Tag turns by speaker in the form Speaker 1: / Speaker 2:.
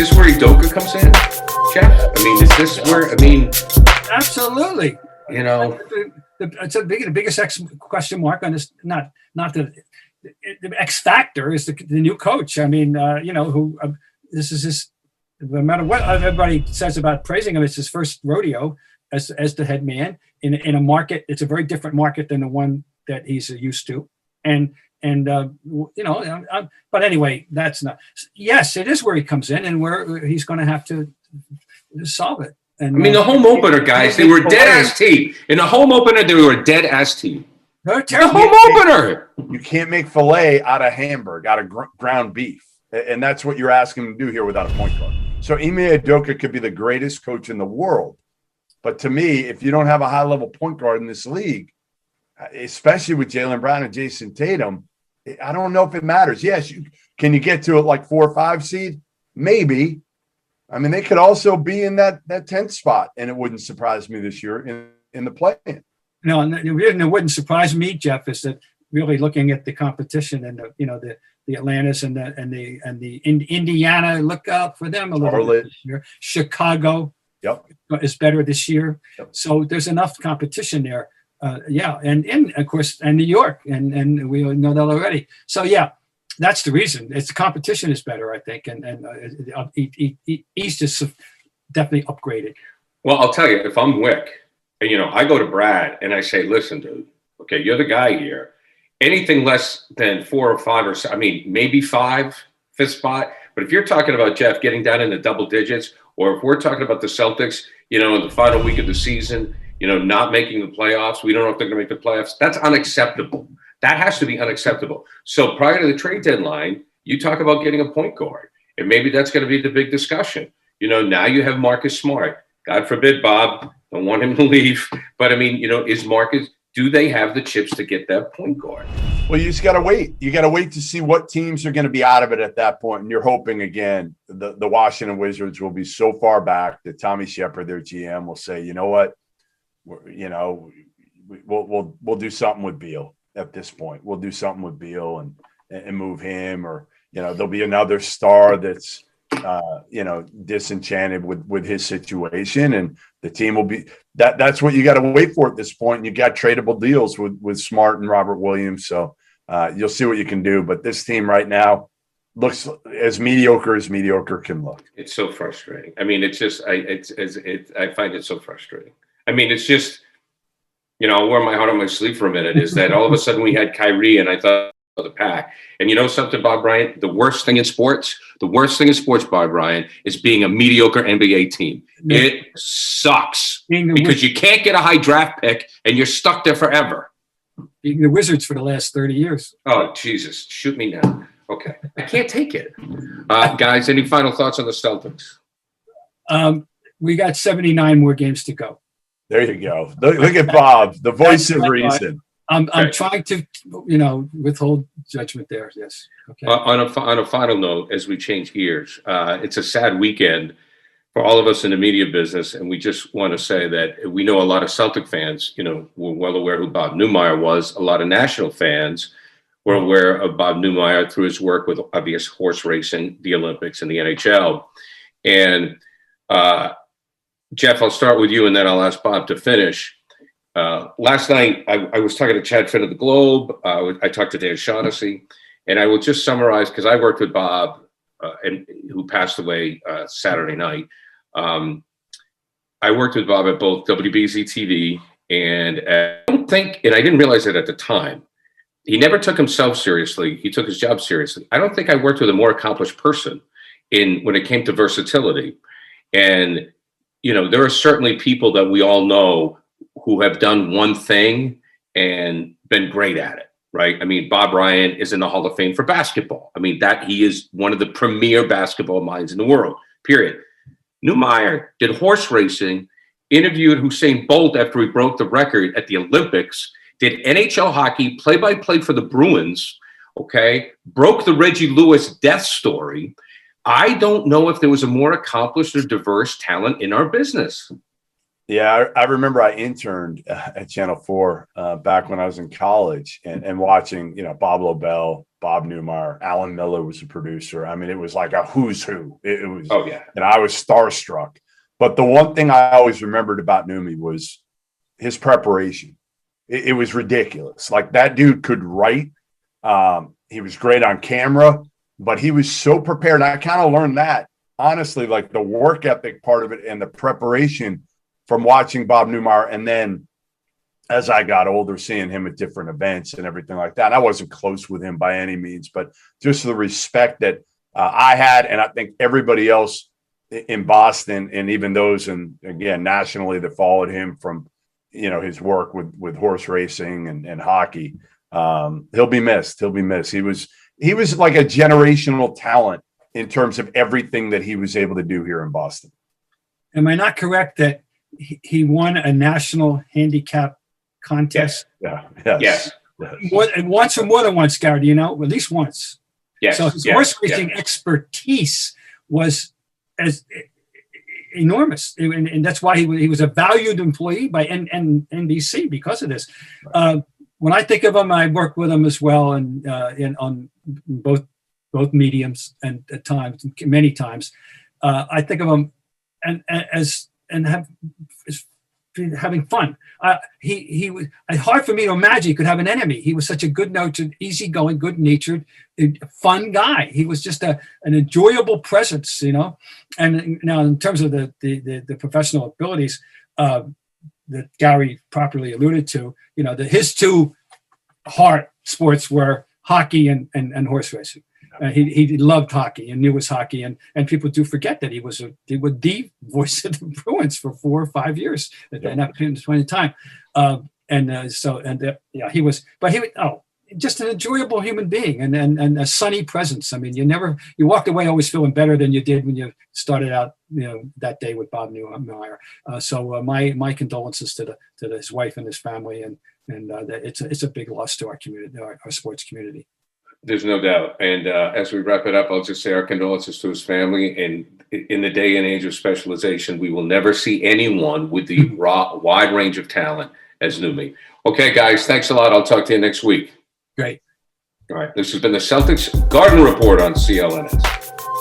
Speaker 1: this where Udoka comes in, Jeff? I mean, is this where? I mean,
Speaker 2: absolutely.
Speaker 1: You know,
Speaker 2: it's the biggest question mark on this. Not the X factor is the new coach. I mean, this is his. No matter what everybody says about praising him, it's his first rodeo as the head man in a market. It's a very different market than the one that he's used to, but anyway, that's not. Yes, it is where he comes in and where he's going to have to solve it. And,
Speaker 1: I mean, the home opener, guys, they were dead-ass team. In the home opener, they were a dead-ass team. The home opener.
Speaker 3: You can't make filet out of Hamburg, out of ground beef. And that's what you're asking him to do here without a point guard. So Ime Udoka could be the greatest coach in the world. But to me, if you don't have a high-level point guard in this league, especially with Jaylen Brown and Jason Tatum, I don't know if it matters. Yes, can you get to it like 4 or 5 seed? Maybe. I mean, they could also be in that 10th spot, and it wouldn't surprise me this year in the play-in.
Speaker 2: No, and the reason it wouldn't surprise me, Jeff, is that really looking at the competition and the Atlantis and the Indiana, look out for them a little bit this year. Chicago is better this year. Yep. So there's enough competition there. And of course, and New York, and we know that already. So that's the reason. It's the competition is better, I think, and East is definitely upgraded.
Speaker 1: Well, I'll tell you, if I'm Wick, and I go to Brad and I say, listen, dude, okay, you're the guy here. Anything less than 4 or 5 or I mean, maybe 5, 5th spot. But if you're talking about Jeff getting down into double digits, or if we're talking about the Celtics, in the final week of the season, not making the playoffs, we don't know if they're going to make the playoffs. That's unacceptable. That has to be unacceptable. So prior to the trade deadline, you talk about getting a point guard, and maybe that's going to be the big discussion. Now you have Marcus Smart. God forbid, Bob, don't want him to leave. But I mean, is Marcus? Do they have the chips to get that point guard?
Speaker 3: Well, you just got to wait. You got to wait to see what teams are going to be out of it at that point. And you're hoping, again, the Washington Wizards will be so far back that Tommy Shepard, their GM, will say, you know what, we'll do something with Beal at this point. We'll do something with Beal and move him, or, there'll be another star that's, disenchanted with his situation, and the team will be that's what you got to wait for at this point. You got tradable deals with Smart and Robert Williams. So you'll see what you can do. But this team right now looks as mediocre can look.
Speaker 1: It's so frustrating. I mean, it's just, I find it so frustrating. I mean, it's just, I'll wear my heart on my sleeve for a minute, is that all of a sudden we had Kyrie and I thought, the pack. And you know something, Bob Bryant? The worst thing in sports, Bob Bryant, is being a mediocre NBA team. It sucks because you can't get a high draft pick and you're stuck there forever.
Speaker 2: Being the Wizards for the last 30 years.
Speaker 1: Oh, Jesus. Shoot me now. Okay. I can't take it. Guys, any final thoughts on the Celtics?
Speaker 2: We got 79 more games to go.
Speaker 3: There you go. Look at Bob, the voice of reason.
Speaker 2: I'm trying to, withhold judgment there. Yes. Okay.
Speaker 1: On a final note, as we change gears, it's a sad weekend for all of us in the media business, and we just want to say that we know a lot of Celtic fans. We're well aware who Bob Neumeier was. A lot of national fans were aware of Bob Neumeier through his work with obvious horse racing, the Olympics, and the NHL. And Jeff, I'll start with you, and then I'll ask Bob to finish. Last night, I was talking to Chad Finn of the Globe. I talked to Dan Shaughnessy, and I will just summarize, because I worked with Bob, and who passed away Saturday night. I worked with Bob at both WBZ TV, and I didn't realize it at the time. He never took himself seriously. He took his job seriously. I don't think I worked with a more accomplished person when it came to versatility. And, there are certainly people that we all know who have done one thing and been great at it, right? I mean, Bob Ryan is in the Hall of Fame for basketball. I mean, he is one of the premier basketball minds in the world, period. Neumeier did horse racing, interviewed Usain Bolt after he broke the record at the Olympics, did NHL hockey, play-by-play for the Bruins, okay? Broke the Reggie Lewis death story. I don't know if there was a more accomplished or diverse talent in our business.
Speaker 3: Yeah, I remember I interned at Channel 4 back when I was in college and watching, Bob Lobel, Bob Neumeier, Alan Miller was the producer. I mean, it was like a who's who. It was,
Speaker 1: Oh, yeah.
Speaker 3: and I was starstruck. But the one thing I always remembered about Neumeier was his preparation. It was ridiculous. Like that dude could write. He was great on camera, but he was so prepared. I kind of learned that, honestly, like the work ethic part of it and the preparation from watching Bob Neumeier. And then as I got older, seeing him at different events and everything like that. And I wasn't close with him by any means, but just the respect that I had, and I think everybody else in Boston, and even those, and again, nationally, that followed him from, his work with horse racing and hockey. He'll be missed. He'll be missed. He was like a generational talent in terms of everything that he was able to do here in Boston.
Speaker 2: Am I not correct that he won a national handicap contest?
Speaker 1: Yes.
Speaker 2: Once or more than once, Gary, at least once.
Speaker 1: Yes.
Speaker 2: So his horse racing expertise was as enormous. And that's why he was a valued employee by NBC because of this. When I think of him, I worked with him as well and on both mediums and at times, many times. I think of him having fun. He was hard for me to imagine he could have an enemy. He was such a good-natured, easygoing, good-natured, fun guy. He was just an enjoyable presence, And now, in terms of the professional abilities that Gary properly alluded to, his two heart sports were hockey and horse racing. He loved hockey and knew his hockey, and people do forget that he was the voice of the Bruins for 4 or 5 years at that point in time. He was just an enjoyable human being and a sunny presence. I mean, you walked away always feeling better than you did when you started out, that day with Bob Neumeier. So my condolences to his wife and his family, and it's a big loss to our community, our sports community.
Speaker 1: There's no doubt. And as we wrap it up, I'll just say our condolences to his family. And in the day and age of specialization, we will never see anyone with the wide range of talent as Neumeier. Okay, guys, thanks a lot. I'll talk to you next week.
Speaker 2: Great.
Speaker 1: All right. This has been the Celtics Garden Report on CLNS.